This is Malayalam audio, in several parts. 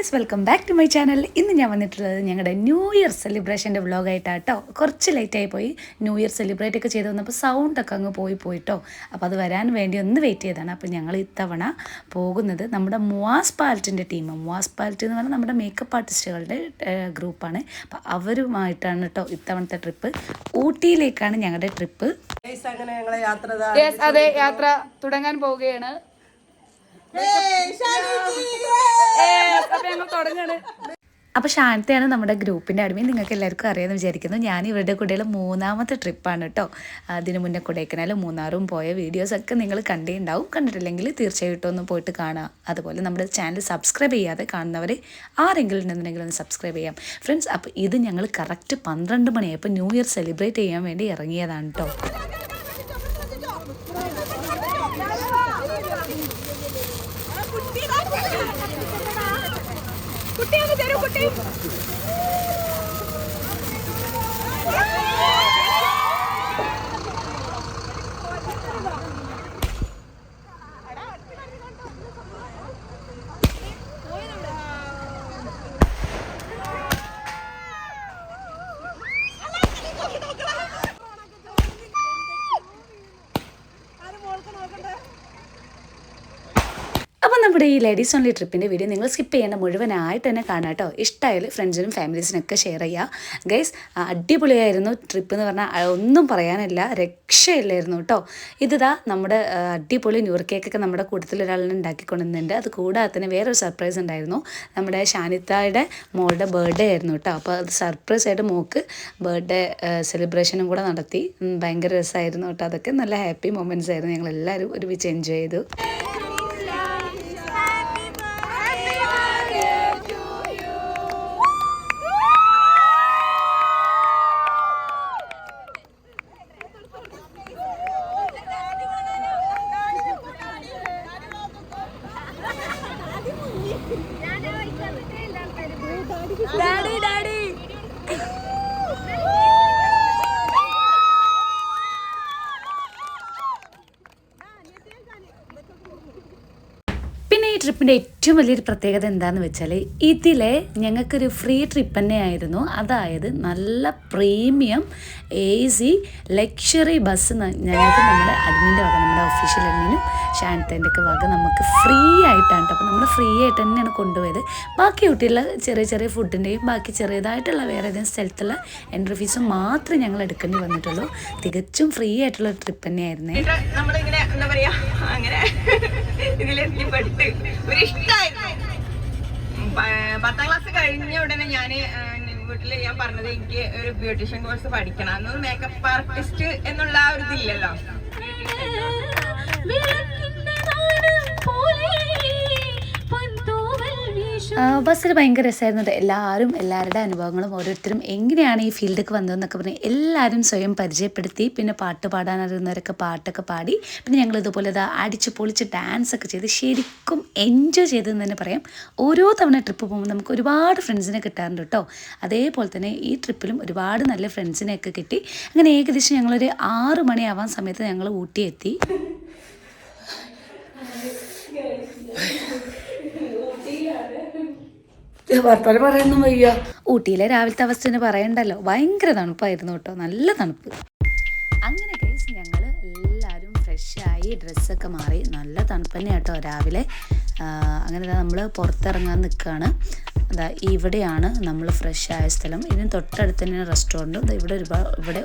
Friends, welcome back to my channel. ഇന്ന് ഞാൻ വന്നിട്ടുള്ളത് ഞങ്ങളുടെ ന്യൂ ഇയർ സെലിബ്രേഷൻ്റെ വ്ളോഗായിട്ടാണ് കേട്ടോ. കുറച്ച് ലേറ്റായി പോയി. ന്യൂ ഇയർ സെലിബ്രേറ്റ് ഒക്കെ ചെയ്ത് വന്നപ്പോൾ സൗണ്ടൊക്കെ അങ്ങ് പോയിട്ടോ. അപ്പോൾ അത് വരാൻ വേണ്ടി ഒന്ന് വെയിറ്റ് ചെയ്തതാണ്. അപ്പോൾ ഞങ്ങൾ ഇത്തവണ പോകുന്നത് നമ്മുടെ മുവാസ് പാലറ്റിൻ്റെ ടീം. മുവാസ് പാലറ്റ് എന്ന് പറഞ്ഞാൽ നമ്മുടെ മേക്കപ്പ് ആർട്ടിസ്റ്റുകളുടെ ഗ്രൂപ്പാണ്. അപ്പോൾ അവരുമായിട്ടാണ് കേട്ടോ ഇത്തവണത്തെ ട്രിപ്പ്. ഊട്ടിയിലേക്കാണ് ഞങ്ങളുടെ ട്രിപ്പ്. അതെ, യാത്ര തുടങ്ങാൻ പോവുകയാണ്. അപ്പോൾ ഷാനത്തെയാണ് നമ്മുടെ ഗ്രൂപ്പിൻ്റെ അഡ്മിൻ. നിങ്ങൾക്ക് എല്ലാവർക്കും അറിയാമെന്ന് വിചാരിക്കുന്നു. ഞാൻ ഇവരുടെ കൂടെയുള്ള 3ാമത്തെ ട്രിപ്പാണ് കേട്ടോ. അതിന് മുന്നേ കൊടൈക്കനാലും മൂന്നാറും പോയ വീഡിയോസൊക്കെ നിങ്ങൾ കണ്ടിട്ടുണ്ടാവും. കണ്ടിട്ടില്ലെങ്കിൽ തീർച്ചയായിട്ടും ഒന്ന് പോയിട്ട് കാണുക. അതുപോലെ നമ്മുടെ ചാനൽ സബ്സ്ക്രൈബ് ചെയ്യാതെ കാണുന്നവർ ആരെങ്കിലും ഉണ്ടെന്നുണ്ടെങ്കിൽ ഒന്ന് സബ്സ്ക്രൈബ് ചെയ്യാം ഫ്രണ്ട്സ്. അപ്പോൾ ഇത് ഞങ്ങൾ കറക്റ്റ് 12 മണിയായപ്പോൾ ന്യൂ ഇയർ സെലിബ്രേറ്റ് ചെയ്യാൻ വേണ്ടി ഇറങ്ങിയതാണ് കേട്ടോ. അപ്പോൾ നമ്മുടെ ഈ ലേഡീസ് ഓൺലി ട്രിപ്പിൻ്റെ വീഡിയോ നിങ്ങൾ സ്കിപ്പ് ചെയ്യേണ്ട, മുഴുവനായിട്ട് തന്നെ കാണാം കേട്ടോ. ഇഷ്ടമായാലും ഫ്രണ്ട്സിനും ഫാമിലീസിനൊക്കെ ഷെയർ ചെയ്യുക ഗൈസ്. അടിപൊളിയായിരുന്നു ട്രിപ്പ് എന്ന് പറഞ്ഞാൽ ഒന്നും പറയാനില്ല, രക്ഷയില്ലായിരുന്നു കേട്ടോ. ഇതാ നമ്മുടെ അടിപൊളി ന്യൂ ഇയർ കേക്കൊക്കെ നമ്മുടെ കൂട്ടത്തിൽ ഒരാളിനെ ഉണ്ടാക്കിക്കൊണ്ടുവന്നിട്ടുണ്ട്. അത് കൂടാതെ തന്നെ വേറൊരു സർപ്രൈസ് ഉണ്ടായിരുന്നു. നമ്മുടെ ഷാനിത്തയുടെ മോളുടെ ബർത്ത്ഡേ ആയിരുന്നു കേട്ടോ. അപ്പോൾ അത് സർപ്രൈസ് ആയിട്ട് മോൾക്ക് ബർത്ത്ഡേ സെലിബ്രേഷനും കൂടെ നടത്തി. ഭയങ്കര രസമായിരുന്നു കേട്ടോ. അതൊക്കെ നല്ല ഹാപ്പി മൊമെൻറ്റ്സ് ആയിരുന്നു. ഞങ്ങളെല്ലാവരും ഒരുമിച്ച് എൻജോയ് ചെയ്തു. പിന്നെ ഈ ട്രിപ്പിൻ്റെ ഏറ്റവും വലിയൊരു പ്രത്യേകത എന്താണെന്ന് വെച്ചാൽ ഇതിലെ ഞങ്ങൾക്കൊരു ഫ്രീ ട്രിപ്പ് തന്നെയായിരുന്നു. അതായത് നല്ല പ്രീമിയം AC ലക്ഷറി ബസ് ഞങ്ങൾക്ക് നമ്മുടെ അഡ്മിൻ്റെ വക, നമ്മുടെ ഒഫീഷ്യൽ അഡ്മിനും ഷാനത്തേൻ്റെ ഒക്കെ വക നമുക്ക് ഫ്രീ ആയിട്ടാണ് കേട്ടോ. അപ്പോൾ നമ്മൾ ഫ്രീ ആയിട്ട് തന്നെയാണ് കൊണ്ടുപോയത്. ബാക്കി കുട്ടിയുള്ള ചെറിയ ചെറിയ ഫുഡിൻ്റെയും ബാക്കി ചെറിയതായിട്ടുള്ള വേറെ ഏതെങ്കിലും സ്ഥലത്തുള്ള എൻട്രി ഫീസും മാത്രമേ ഞങ്ങൾ എടുക്കേണ്ടി വന്നിട്ടുള്ളൂ. തികച്ചും ഫ്രീ ആയിട്ടുള്ള ട്രിപ്പ് തന്നെയായിരുന്നേ. നമ്മളിങ്ങനെ എന്താ പറയാ, അങ്ങനെ ഇതിലെത്തിപ്പെട്ട് ഒരു ഇഷ്ടമായിരുന്നു. 10ാം ക്ലാസ് കഴിഞ്ഞ ഉടനെ ഞാൻ വീട്ടിൽ ഞാൻ പറഞ്ഞത് എനിക്ക് ഒരു ബ്യൂട്ടീഷ്യൻ കോഴ്സ് പഠിക്കണം. അന്നൊന്നും മേക്കപ്പ് ആർട്ടിസ്റ്റ് എന്നുള്ള ആ ഒരു ഇതില്ലല്ലോ. ബസ്സിൽ ഭയങ്കര രസമായിരുന്നു. എല്ലാവരുടെ അനുഭവങ്ങളും ഓരോരുത്തരും എങ്ങനെയാണ് ഈ ഫീൽഡിലേക്ക് വന്നതെന്നൊക്കെ പറഞ്ഞ് എല്ലാവരും സ്വയം പരിചയപ്പെടുത്തി. പിന്നെ പാട്ട് പാടാനറിയുന്നവരൊക്കെ പാട്ടൊക്കെ പാടി. പിന്നെ ഞങ്ങൾ ഇതുപോലെ അടിച്ച് പൊളിച്ച് ഡാൻസൊക്കെ ചെയ്ത് ശരിക്കും എൻജോയ് ചെയ്തതെന്ന് തന്നെ പറയാം. ഓരോ തവണ ട്രിപ്പ് പോകുമ്പോൾ നമുക്ക് ഒരുപാട് ഫ്രണ്ട്സിനെ കിട്ടാറുണ്ട് കേട്ടോ. അതേപോലെ തന്നെ ഈ ട്രിപ്പിലും ഒരുപാട് നല്ല ഫ്രണ്ട്സിനെയൊക്കെ കിട്ടി. അങ്ങനെ ഏകദേശം ഞങ്ങളൊരു 6 മണിയാവാൻ സമയത്ത് ഞങ്ങൾ ഊട്ടി എത്തി. വർത്തമാനം പറയാനൊന്നും വയ്യ. ഊട്ടിയിലെ രാവിലത്തെ അവസ്ഥ പറയണ്ടല്ലോ, ഭയങ്കര തണുപ്പായിരുന്നു കേട്ടോ, നല്ല തണുപ്പ്. അങ്ങനെ ഗൈസ് ഞങ്ങൾ എല്ലാവരും ഫ്രഷായി ഡ്രസ്സൊക്കെ മാറി. നല്ല തണുപ്പ് തന്നെയാണ് കേട്ടോ രാവിലെ. അങ്ങനെ നമ്മൾ പുറത്തിറങ്ങാൻ നിൽക്കുകയാണ്. അതാ ഇവിടെയാണ് നമ്മൾ ഫ്രഷായ സ്ഥലം. ഇതിന് തൊട്ടടുത്ത് തന്നെ റെസ്റ്റോറൻറ്റും. ഇവിടെ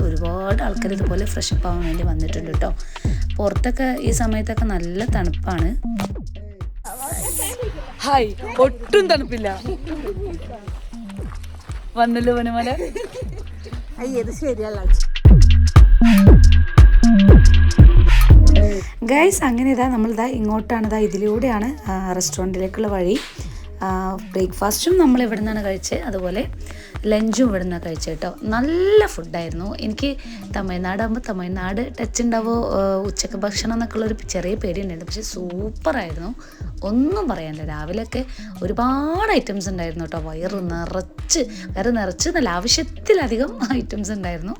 ഒരുപാട് ആൾക്കാർ ഇതുപോലെ ഫ്രഷപ്പ് ആവാൻ വേണ്ടി വന്നിട്ടുണ്ട് കേട്ടോ. പുറത്തൊക്കെ ഈ സമയത്തൊക്കെ നല്ല തണുപ്പാണ്. ഹായ്, ഒട്ടും തണുപ്പില്ല. വന്നല്ലോ വനമല. ഗൈസ് അങ്ങനെ നമ്മളിതാ ഇങ്ങോട്ടാണ്, ഇതിലൂടെയാണ് റെസ്റ്റോറൻറ്റിലേക്കുള്ള വഴി. ബ്രേക്ക്ഫാസ്റ്റും നമ്മൾ ഇവിടെ നിന്നാണ് കഴിച്ചത്. അതുപോലെ ലഞ്ചും ഇവിടെ നിന്നാണ് കഴിച്ചത് കേട്ടോ. നല്ല ഫുഡായിരുന്നു. എനിക്ക് തമിഴ്നാട് ടച്ച് ഉണ്ടാവോ ഉച്ചക്ക് ഭക്ഷണം എന്നൊക്കെ ഉള്ളൊരു ചെറിയ പേടിയുണ്ടായിരുന്നു. പക്ഷേ സൂപ്പറായിരുന്നു, ഒന്നും പറയാനില്ല. രാവിലെയൊക്കെ ഒരുപാട് ഐറ്റംസ് ഉണ്ടായിരുന്നു കേട്ടോ. വയറ് നിറച്ച് നല്ല ആവശ്യത്തിലധികം ഐറ്റംസ് ഉണ്ടായിരുന്നു.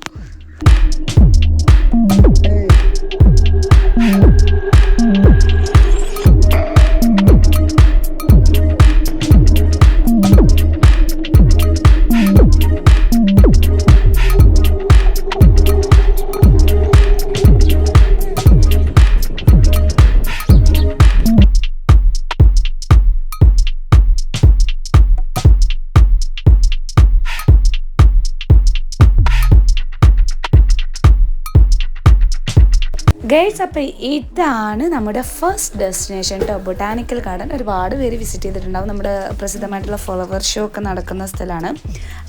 ഗൈഡ്സ്, അപ്പോൾ ഇതാണ് നമ്മുടെ ഫസ്റ്റ് ഡെസ്റ്റിനേഷൻ കേട്ടോ, ബൊട്ടാനിക്കൽ ഗാർഡൻ. ഒരുപാട് പേര് വിസിറ്റ് ചെയ്തിട്ടുണ്ടാവും. നമ്മുടെ പ്രസിദ്ധമായിട്ടുള്ള ഫ്ലവർ ഷോ ഒക്കെ നടക്കുന്ന സ്ഥലമാണ്.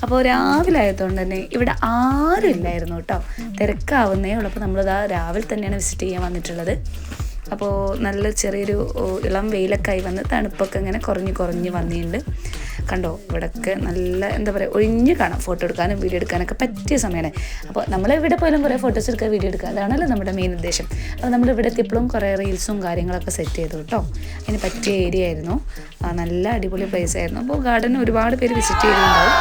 അപ്പോൾ രാവിലെ ആയതുകൊണ്ട് തന്നെ ഇവിടെ ആരും ഇല്ലായിരുന്നു കേട്ടോ, തിരക്കാവുന്നേ ഉള്ളൂ. അപ്പോൾ നമ്മളിതാ രാവിലെ തന്നെയാണ് വിസിറ്റ് ചെയ്യാൻ വന്നിട്ടുള്ളത്. അപ്പോൾ നല്ല ചെറിയൊരു ഇളം വെയിലൊക്കെ ആയി വന്ന് തണുപ്പൊക്കെ ഇങ്ങനെ കുറഞ്ഞ് വന്നിട്ടുണ്ട്. കണ്ടോ, ഇവിടെയൊക്കെ നല്ല എന്താ പറയുക, ഒഴിഞ്ഞ് കാണാം. ഫോട്ടോ എടുക്കാനും വീഡിയോ എടുക്കാനൊക്കെ പറ്റിയ സമയമാണ്. അപ്പോൾ നമ്മൾ ഇവിടെ പോയാലും കുറേ ഫോട്ടോസ് എടുക്കുക, വീഡിയോ എടുക്കുക, അതാണല്ലോ നമ്മുടെ മെയിൻ ഉദ്ദേശം. അപ്പോൾ നമ്മൾ ഇവിടെ എത്തിയപ്പോഴും കുറേ റീൽസും കാര്യങ്ങളൊക്കെ സെറ്റ് ചെയ്തു കേട്ടോ. അതിന് പറ്റിയ ഏരിയ ആയിരുന്നു, നല്ല അടിപൊളി പ്ലേസ് ആയിരുന്നു. അപ്പോൾ ഗാർഡൻ ഒരുപാട് പേര് വിസിറ്റ് ചെയ്തിട്ടുണ്ടാവും.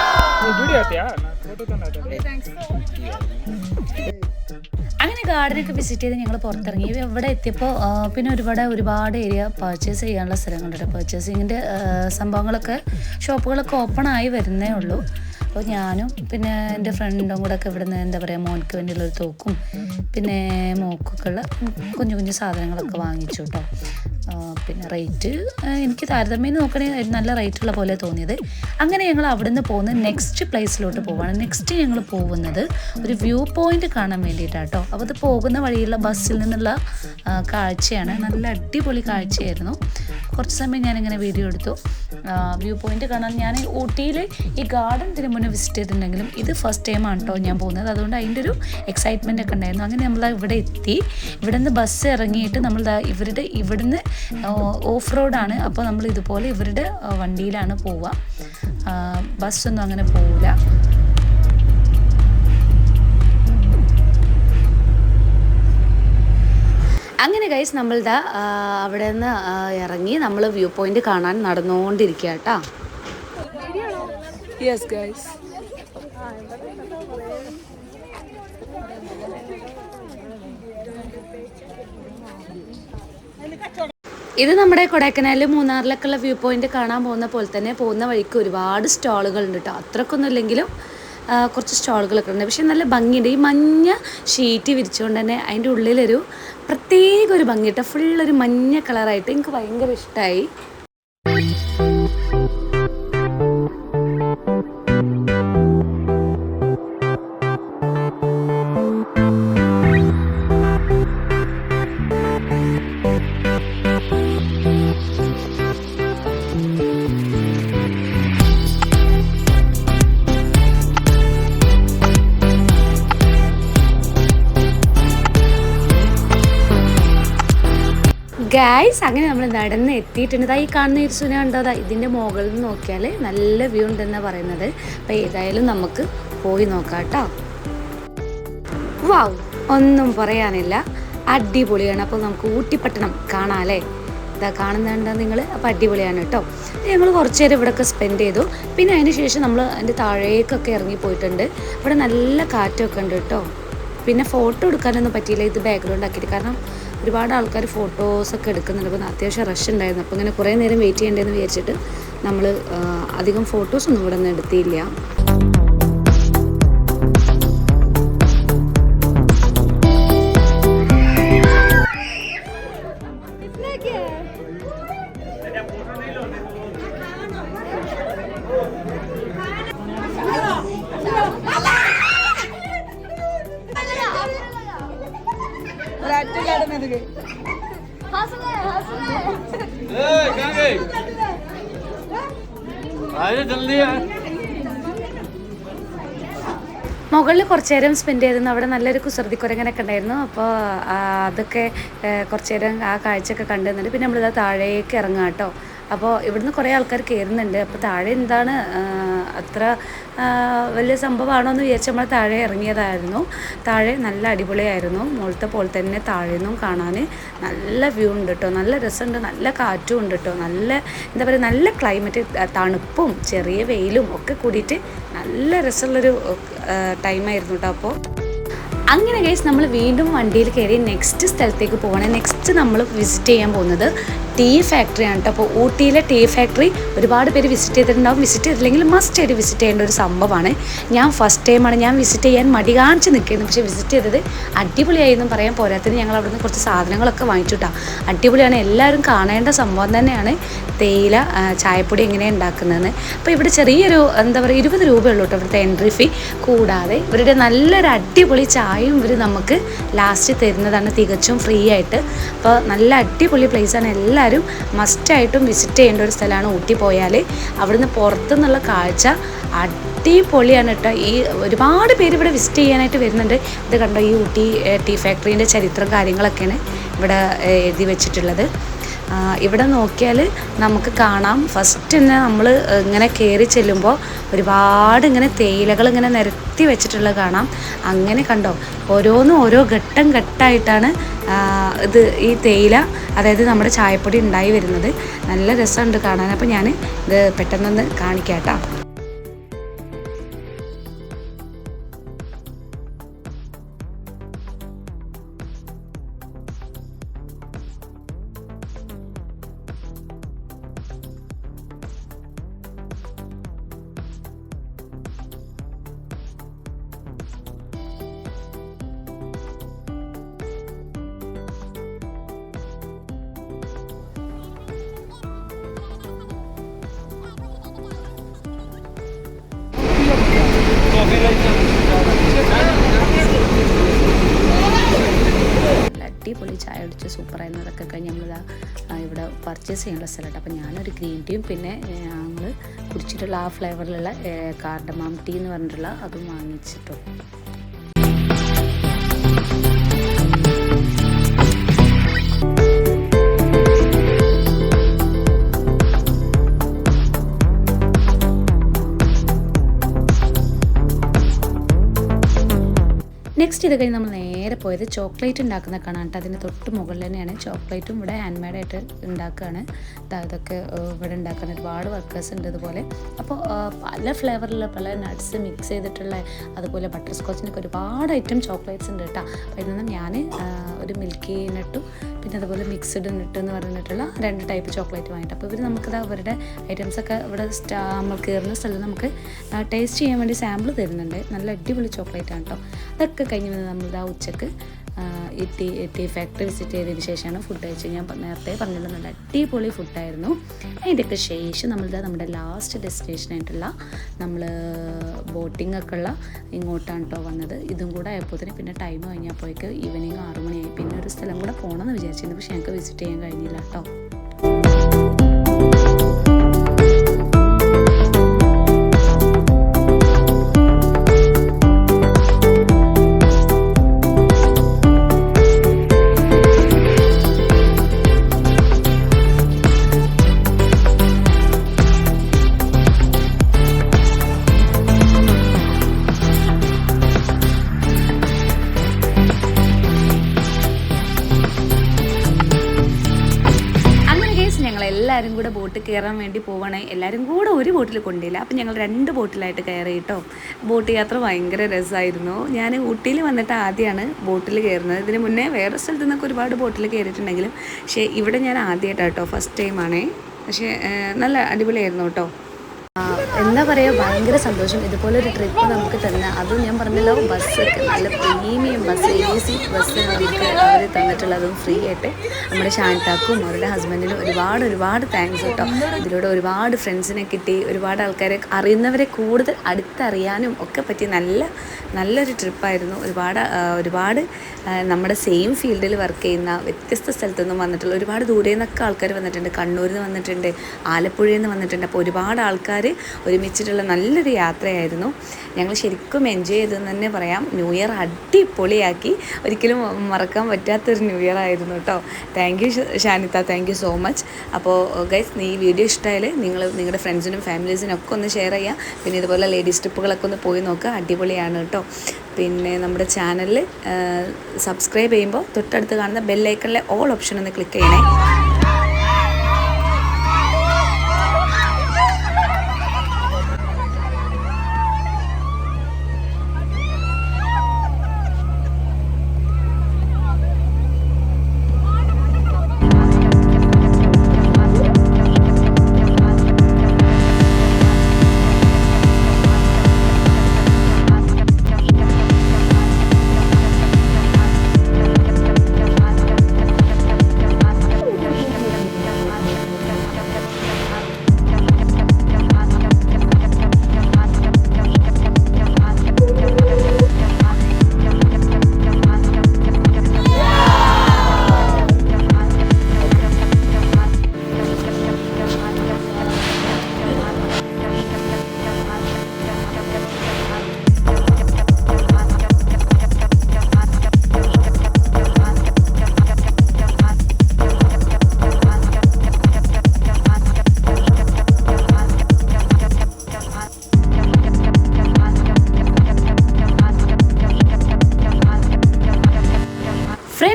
അങ്ങനെ ഗാർഡനൊക്കെ വിസിറ്റ് ചെയ്ത് ഞങ്ങൾ പുറത്തിറങ്ങി. ഇവിടെ എത്തിയപ്പോൾ പിന്നെ ഒരുപാട് ഏരിയ പർച്ചേസ് ചെയ്യാനുള്ള സ്ഥലങ്ങളുണ്ട്. പർച്ചേസിങ്ങിൻ്റെ സംഭവങ്ങളൊക്കെ ഷോപ്പുകളൊക്കെ ഓപ്പൺ ആയി വരുന്നേ ഉള്ളൂ. അപ്പോൾ ഞാനും പിന്നെ എൻ്റെ ഫ്രണ്ടും കൂടെ ഒക്കെ ഇവിടുന്ന് എന്താ പറയുക, മോനക്ക് വേണ്ടിയുള്ളൊരു തോക്കും പിന്നെ മോക്കൊക്കെ ഉള്ള കുഞ്ഞു സാധനങ്ങളൊക്കെ വാങ്ങിച്ചു കേട്ടോ. പിന്നെ റേറ്റ് എനിക്ക് താരതമ്യം നോക്കണമെങ്കിൽ നല്ല റേറ്റുള്ള പോലെ തോന്നിയത്. അങ്ങനെ ഞങ്ങൾ അവിടെ നിന്ന് പോകുന്നത് നെക്സ്റ്റ് പ്ലേസിലോട്ട് പോവുകയാണ്. നെക്സ്റ്റ് ഞങ്ങൾ പോകുന്നത് ഒരു വ്യൂ പോയിന്റ് കാണാൻ വേണ്ടിയിട്ടാണ് കേട്ടോ. അപ്പോൾ അത് പോകുന്ന വഴിയുള്ള ബസ്സിൽ നിന്നുള്ള കാഴ്ചയാണ്. നല്ല അടിപൊളി കാഴ്ചയായിരുന്നു. കുറച്ച് സമയം ഞാനിങ്ങനെ വീഡിയോ എടുത്തു. വ്യൂ പോയിന്റ് കാണാൻ ഞാൻ ഊട്ടിയിൽ ഈ ഗാർഡൻ ഇതിന് മുന്നേ വിസിറ്റ് ചെയ്തിട്ടുണ്ടെങ്കിലും ഇത് ഫസ്റ്റ് ടൈമാണ് കേട്ടോ ഞാൻ പോകുന്നത്. അതുകൊണ്ട് അതിൻ്റെ ഒരു എക്സൈറ്റ്മെൻ്റ് ഒക്കെ ഉണ്ടായിരുന്നു. അങ്ങനെ നമ്മൾ ഇവിടെ എത്തി. ഇവിടെ നിന്ന് ബസ് ഇറങ്ങിയിട്ട് നമ്മൾ ഇവിടുന്ന് ഓഫ് റോഡാണ്. അപ്പോൾ നമ്മൾ ഇതുപോലെ ഇവരുടെ വണ്ടിയിലാണ് പോവുക. ബസ്സൊന്നും അങ്ങനെ പോവില്ല. അങ്ങനെ ഗൈസ്, നമ്മളിതാ അവിടെ നിന്ന് ഇറങ്ങി നമ്മൾ വ്യൂ പോയിന്റ് കാണാൻ നടന്നുകൊണ്ടിരിക്കുക കേട്ടോ. യെസ് ഗൈസ്, ഇത് നമ്മുടെ കൊടൈക്കനാലിൽ മൂന്നാറിലൊക്കെയുള്ള വ്യൂ പോയിന്റ് കാണാൻ പോകുന്ന പോലെ തന്നെ പോകുന്ന വഴിക്ക് ഒരുപാട് സ്റ്റോളുകളുണ്ട് കേട്ടോ. അത്രക്കൊന്നും ഇല്ലെങ്കിലും കുറച്ച് സ്റ്റോളുകളൊക്കെ ഉണ്ട്. പക്ഷെ നല്ല ഭംഗിയുണ്ട്. ഈ മഞ്ഞ ഷീറ്റ് വിരിച്ചുകൊണ്ട് തന്നെ അതിൻ്റെ ഉള്ളിലൊരു പ്രത്യേക ഒരു ഭംഗി കേട്ടോ. ഫുള്ളൊരു മഞ്ഞ കളറായിട്ട് എനിക്ക് ഭയങ്കര ഇഷ്ടമായി. ഗായ്സ്, അങ്ങനെ നമ്മൾ നടന്ന് എത്തിയിട്ടുണ്ട്. ഈ കാണുന്ന ഇരിസുന കണ്ടോ, ഇതിൻ്റെ മുകളിൽ നിന്ന് നോക്കിയാൽ നല്ല വ്യൂ ഉണ്ടെന്നാണ് പറയുന്നത്. അപ്പോൾ ഏതായാലും നമുക്ക് പോയി നോക്കാം കേട്ടോ. വാവ്, ഒന്നും പറയാനില്ല, അടിപൊളിയാണ്. അപ്പോൾ നമുക്ക് ഊട്ടിപ്പട്ടണം കാണാമല്ലേ, ഇതാ കാണുന്നുണ്ടോ നിങ്ങൾ. അപ്പോൾ അടിപൊളിയാണ് കേട്ടോ. ഞങ്ങൾ കുറച്ച് നേരം ഇവിടെയൊക്കെ സ്പെൻഡ് ചെയ്തു. പിന്നെ അതിന് ശേഷം നമ്മൾ അതിൻ്റെ താഴേക്കൊക്കെ ഇറങ്ങിപ്പോയിട്ടുണ്ട്. ഇവിടെ നല്ല കാറ്റൊക്കെ ഉണ്ട് കേട്ടോ. പിന്നെ ഫോട്ടോ എടുക്കാനൊന്നും പറ്റിയില്ല, ഇത് ബാക്ക്ഗ്രൗണ്ട് ആക്കിയിട്ട്. കാരണം ഒരുപാട് ആൾക്കാർ ഫോട്ടോസൊക്കെ എടുക്കുന്നുണ്ട്. അപ്പോൾ അത്യാവശ്യം റഷ് ഉണ്ടായിരുന്നു. അപ്പോൾ ഇങ്ങനെ കുറേ നേരം വെയിറ്റ് ചെയ്യേണ്ടതെന്ന് വിചാരിച്ചിട്ട് നമ്മൾ അധികം ഫോട്ടോസൊന്നും ഇവിടെ നിന്ന് എടുത്തില്ല. മുകളിൽ കുറച്ച് നേരം സ്പെൻഡ് ചെയ്തിരുന്നു. അവിടെ നല്ലൊരു കുസൃതിക്കുരങ്ങനൊക്കെ ഉണ്ടായിരുന്നു. അപ്പോൾ അതൊക്കെ കുറച്ച് നേരം ആ കാഴ്ചയൊക്കെ കണ്ടു നിന്നിട്ട് പിന്നെ നമ്മളിതാ താഴേക്ക് ഇറങ്ങാം കേട്ടോ. അപ്പോൾ ഇവിടുന്ന് കുറേ ആൾക്കാർ കയറുന്നുണ്ട്. അപ്പോൾ താഴെ എന്താണ് അത്ര വലിയ സംഭവമാണോ എന്ന് വിചാരിച്ച് നമ്മൾ താഴെ ഇറങ്ങിയതായിരുന്നു. താഴെ നല്ല അടിപൊളിയായിരുന്നു. മുകളിലത്തെ പോലെ തന്നെ താഴെന്നും കാണാൻ നല്ല വ്യൂ ഉണ്ട് കേട്ടോ. നല്ല രസമുണ്ട്, നല്ല കാറ്റും ഉണ്ട് കേട്ടോ. നല്ല എന്താ പറയുക, നല്ല ക്ലൈമറ്റ്, തണുപ്പും ചെറിയ വെയിലും ഒക്കെ കൂടിയിട്ട് നല്ല രസമുള്ളൊരു ടൈമായിരുന്നു കേട്ടോ. അപ്പോൾ അങ്ങനെ ഗൈസ്, നമ്മൾ വീണ്ടും വണ്ടിയിൽ കയറി നെക്സ്റ്റ് സ്ഥലത്തേക്ക് പോകണം. നെക്സ്റ്റ് നമ്മൾ വിസിറ്റ് ചെയ്യാൻ പോകുന്നത് ടീ ഫാക്ടറിയാണ് കേട്ടോ. അപ്പോൾ ഊട്ടിയിലെ ടീ ഫാക്ടറി ഒരുപാട് പേര് വിസിറ്റ് ചെയ്തിട്ടുണ്ടാവും. വിസിറ്റ് ചെയ്തില്ലെങ്കിൽ മസ്റ്റ് ആയിട്ട് വിസിറ്റ് ചെയ്യേണ്ട ഒരു സംഭവമാണ്. ഞാൻ ഫസ്റ്റ് ടൈമാണ്, ഞാൻ വിസിറ്റ് ചെയ്യാൻ മടി കാണിച്ച് നിൽക്കുന്നു. പക്ഷേ വിസിറ്റ് ചെയ്തത് അടിപൊളിയായെന്നും പറയാൻ പോരാത്തിന് ഞങ്ങൾ അവിടെ നിന്ന് കുറച്ച് സാധനങ്ങളൊക്കെ വാങ്ങിച്ചു കേട്ടോ. അടിപൊളിയാണ്, എല്ലാവരും കാണേണ്ട സംഭവം തന്നെയാണ് തേയില ചായപ്പൊടി എങ്ങനെയാണ് ഉണ്ടാക്കുന്നതെന്ന്. അപ്പോൾ ഇവിടെ ചെറിയൊരു എന്താ പറയുക 20 രൂപയുള്ളൂ കേട്ടോ ഇവിടുത്തെ എൻട്രി ഫീ. കൂടാതെ ഇവരുടെ നല്ലൊരു അടിപൊളി ചായ ചായയും ഇവർ നമുക്ക് ലാസ്റ്റ് തരുന്നതാണ് തികച്ചും ഫ്രീ ആയിട്ട്. അപ്പോൾ നല്ല അടിപൊളി പ്ലേസാണ്, എല്ലാവരും മസ്റ്റായിട്ടും വിസിറ്റ് ചെയ്യേണ്ട ഒരു സ്ഥലമാണ് ഊട്ടി പോയാൽ. അവിടുന്ന് പുറത്തുനിന്നുള്ള കാഴ്ച അടിപൊളിയാണ് കേട്ടോ. ഈ ഒരുപാട് പേര് ഇവിടെ വിസിറ്റ് ചെയ്യാനായിട്ട് വരുന്നുണ്ട്. ഇത് കണ്ടോ, ഈ ഊട്ടി ടീ ഫാക്ടറീൻ്റെ ചരിത്രം കാര്യങ്ങളൊക്കെയാണ് ഇവിടെ എഴുതി വെച്ചിട്ടുള്ളത്. ഇവിടെ നോക്കിയാൽ നമുക്ക് കാണാം, ഫസ്റ്റ് തന്നെ നമ്മൾ ഇങ്ങനെ കയറി ചെല്ലുമ്പോൾ ഒരുപാട് ഇങ്ങനെ തേയിലകൾ ഇങ്ങനെ നിരത്തി വെച്ചിട്ടുള്ളത് കാണാം. അങ്ങനെ കണ്ടോ, ഓരോന്നും ഓരോ ഘട്ടം ഘട്ടമായിട്ടാണ് ഇത് ഈ തേയില, അതായത് നമ്മുടെ ചായപ്പൊടി ഉണ്ടായി വരുന്നത്. നല്ല രസമുണ്ട് കാണാൻ. അപ്പോൾ ഞാൻ ഇത് പെട്ടെന്നൊന്ന് കാണിക്കാം കേട്ടോ. അടിപൊളി ചായ അടിച്ച് സൂപ്പറായിരുന്നു. അതൊക്കെ കഴിഞ്ഞ് നമ്മളിതാ ഇവിടെ പർച്ചേസ് ചെയ്യാനുള്ള സ്ഥലമുണ്ട്. അപ്പോൾ ഞാനൊരു ഗ്രീൻ ടീയും പിന്നെ നമ്മൾ കുടിച്ചിട്ടുള്ള ആ ഫ്ലേവറിലുള്ള കാർഡമം ടീ എന്ന് പറഞ്ഞിട്ടുള്ള അതും വാങ്ങിച്ചിട്ടു. നെക്സ്റ്റ് ഇത് കഴിഞ്ഞ് നമ്മൾ നേരെ പോയത് ചോക്ലേറ്റ് ഉണ്ടാക്കുന്ന കാണാൻ കേട്ടോ. അതിന് തൊട്ട് മുകളിൽ തന്നെയാണ് ചോക്ലേറ്റും ഇവിടെ ഹാൻഡ് മെയ്ഡായിട്ട് ഉണ്ടാക്കുകയാണ്. ഇതൊക്കെ ഇവിടെ ഉണ്ടാക്കാൻ ഒരുപാട് വർക്കേഴ്സ് ഉണ്ട് ഇതുപോലെ. അപ്പോൾ പല ഫ്ലേവറിലുള്ള പല നട്ട്സ് മിക്സ് ചെയ്തിട്ടുള്ള, അതുപോലെ ബട്ടർ സ്കോച്ചിനൊക്കെ ഒരുപാട് ഐറ്റം ചോക്ലേറ്റ്സ് ഉണ്ട് കേട്ടോ. അപ്പോൾ ഇതിൽ നിന്ന് ഞാൻ ഒരു മിൽക്കി നട്ടും പിന്നെ അതുപോലെ മിക്സ്ഡ് നട്ട് എന്ന് പറഞ്ഞിട്ടുള്ള 2 ടൈപ്പ് ചോക്ലേറ്റ് വാങ്ങിയിട്ട്. അപ്പോൾ ഇവർ നമുക്കിത് അവരുടെ ഐറ്റംസൊക്കെ ഇവിടെ നമ്മൾ കയറുന്ന സ്ഥലത്ത് നമുക്ക് ടേസ്റ്റ് ചെയ്യാൻ വേണ്ടി സാമ്പിൾ തരുന്നുണ്ട്. നല്ല അടിപൊളി ചോക്ലേറ്റാണ് കേട്ടോ. അതൊക്കെ കഴിഞ്ഞ് വന്ന് നമ്മളിതാ ഉച്ചക്ക് ടീ ഫാക്ടറി വിസിറ്റ് ചെയ്തതിന് ശേഷമാണ് ഫുഡ് കഴിച്ചത്. ഞാൻ നേരത്തെ പറഞ്ഞിട്ടുള്ള നല്ല അടിപൊളി ഫുഡായിരുന്നു. അതിൻ്റെയൊക്കെ ശേഷം നമ്മളിതാ നമ്മുടെ ലാസ്റ്റ് ഡെസ്റ്റിനേഷനായിട്ടുള്ള നമ്മൾ ബോട്ടിംഗ് ഒക്കെ ഉള്ള ഇങ്ങോട്ടാണ് കേട്ടോ വന്നത്. ഇതും കൂടെ ആയപ്പോൾ തന്നെ പിന്നെ ടൈം കഴിഞ്ഞപ്പോഴേക്ക് ഈവനിങ് 6 മണിയായി. പിന്നെ ഒരു സ്ഥലം കൂടെ പോകണമെന്ന് വിചാരിച്ചിരുന്നു, പക്ഷേ ഞങ്ങൾക്ക് വിസിറ്റ് ചെയ്യാൻ കഴിഞ്ഞില്ല കേട്ടോ. എല്ലാവരും കൂടെ ബോട്ട് കയറാൻ വേണ്ടി പോവണേ. എല്ലാവരും കൂടെ ഒരു ബോട്ടിൽ കൊണ്ടില്ല, അപ്പം ഞങ്ങൾ 2 ബോട്ടിലായിട്ട് കയറി കേട്ടോ. ബോട്ട് യാത്ര ഭയങ്കര രസമായിരുന്നു. ഞാൻ ഊട്ടിയിൽ വന്നിട്ട് ആദ്യമാണ് ബോട്ടിൽ കയറുന്നത്. ഇതിന് മുന്നേ വേറെ സ്ഥലത്തു നിന്നൊക്കെ ഒരുപാട് ബോട്ടിൽ കയറിയിട്ടുണ്ടെങ്കിലും പക്ഷേ ഇവിടെ ഞാൻ ആദ്യമായിട്ടാണ് കേട്ടോ, ഫസ്റ്റ് ടൈമാണേ. പക്ഷേ നല്ല അടിപൊളിയായിരുന്നു കേട്ടോ. എന്താ പറയുക, ഭയങ്കര സന്തോഷം ഇതുപോലൊരു ട്രിപ്പ് നമുക്ക് തന്നെ. അതും ഞാൻ പറഞ്ഞല്ലോ, ബസ്സൊക്കെ നല്ല പ്രീമിയം ബസ്, AC ബസ് നമുക്ക് അവർ തന്നിട്ടുള്ളതും ഫ്രീ ആയിട്ട്. നമ്മുടെ ഷാൻതാക്കും അവരുടെ ഹസ്ബൻഡിനും ഒരുപാട് താങ്ക്സ് കേട്ടോ. ഇതിലൂടെ ഒരുപാട് ഫ്രണ്ട്സിനെ കിട്ടി, ഒരുപാട് ആൾക്കാരെ അറിയുന്നവരെ കൂടുതൽ അടുത്തറിയാനും ഒക്കെ പറ്റി നല്ലൊരു ട്രിപ്പായിരുന്നു. ഒരുപാട് നമ്മുടെ സെയിം ഫീൽഡിൽ വർക്ക് ചെയ്യുന്ന വ്യത്യസ്ത സ്ഥലത്തു നിന്നും വന്നിട്ടുള്ള ഒരുപാട് ദൂരെ നിന്നൊക്കെ ആൾക്കാർ വന്നിട്ടുണ്ട്. കണ്ണൂരിൽ നിന്ന് വന്നിട്ടുണ്ട്, ആലപ്പുഴയിൽ നിന്ന് വന്നിട്ടുണ്ട്. അപ്പോൾ ഒരുപാട് ആൾക്കാർ ഒരുമിച്ചിട്ടുള്ള നല്ലൊരു യാത്രയായിരുന്നു. ഞങ്ങൾ ശരിക്കും എൻജോയ് ചെയ്തെന്ന് തന്നെ പറയാം. ന്യൂ ഇയർ അടിപൊളിയാക്കി, ഒരിക്കലും മറക്കാൻ പറ്റാത്തൊരു ന്യൂ ഇയർ ആയിരുന്നു കേട്ടോ. Thank you Shanitha, thank you so much. അപ്പോൾ ഗൈസ്, ഈ വീഡിയോ ഇഷ്ടമായാൽ നിങ്ങളുടെ ഫ്രണ്ട്സിനും ഫാമിലീസിനും ഒക്കെ ഒന്ന് ഷെയർ ചെയ്യുക. പിന്നെ ഇതുപോലെ ലേഡീസ് ട്രിപ്പുകളൊക്കെ ഒന്ന് പോയി നോക്കുക, അടിപൊളിയാണ് കേട്ടോ. പിന്നെ നമ്മുടെ ചാനലിൽ സബ്സ്ക്രൈബ് ചെയ്യുമ്പോൾ തൊട്ടടുത്ത് കാണുന്ന ബെല്ലൈക്കണിലെ ഓൾ ഓപ്ഷൻ ഒന്ന് ക്ലിക്ക് ചെയ്യണേ.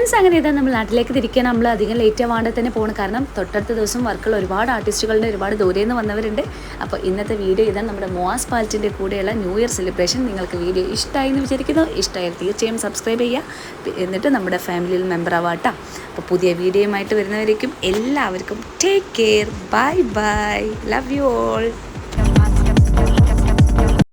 ഫ്രണ്ട്സ് അങ്ങനെ ഇതാ നമ്മൾ നാട്ടിലേക്ക് തിരിക്കാൻ നമ്മൾ അധികം ലേറ്റ് ആവാണ്ട് തന്നെ പോകണം. കാരണം തൊട്ടടുത്ത ദിവസം വർക്കുള്ള ഒരുപാട് ആർട്ടിസ്റ്റുകളുടെ ഒരുപാട് ദൂരെ നിന്ന് വന്നവരുണ്ട്. അപ്പോൾ ഇന്നത്തെ വീഡിയോ ഇതാണ് നമ്മുടെ മോവാസ് പാലറ്റിൻ്റെ കൂടെയുള്ള ന്യൂ ഇയർ സെലിബ്രേഷൻ. നിങ്ങൾക്ക് വീഡിയോ ഇഷ്ടമായി എന്ന് വിചാരിക്കുന്നു. ഇഷ്ടമായാൽ തീർച്ചയായും സബ്സ്ക്രൈബ് ചെയ്യുക, എന്നിട്ട് നമ്മുടെ ഫാമിലിയിൽ മെമ്പർ ആവാട്ടോ. അപ്പോൾ പുതിയ വീഡിയോയുമായിട്ട് വരുന്നവരേക്കും എല്ലാവർക്കും take care, bye bye, love you all.